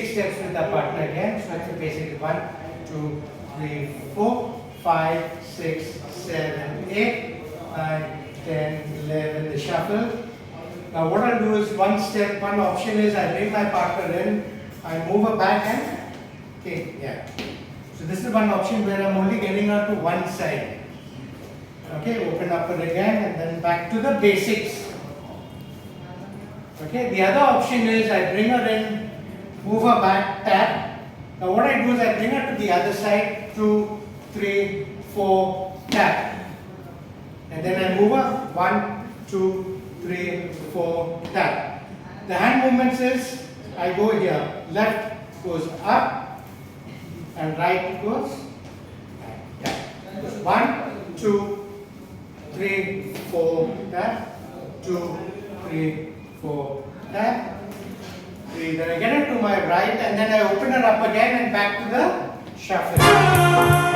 basic steps with our partner again. So it's a basic 1, 2, 3, 4, 5, 6, 7, 8, 9, 10, 11, the shuffle. Now what I'll do is one option is I bring my partner in, I move her back and okay, yeah. So this is one option where I'm only getting her to one side. Okay, open up her again and then back to the basics. Okay, the other option is I bring her in, move her back, tap. Now what I do is I bring her to the other side, 2, 3, 4, tap. And then I move her, 1, 2, 3, 4, tap. The hand movements is, I go here, left goes up and right goes tap. 1, 2, 3, 4, tap, 2, 3, 4, tap. 3, then I get her to my right and then I open her up again and back to the shuffle.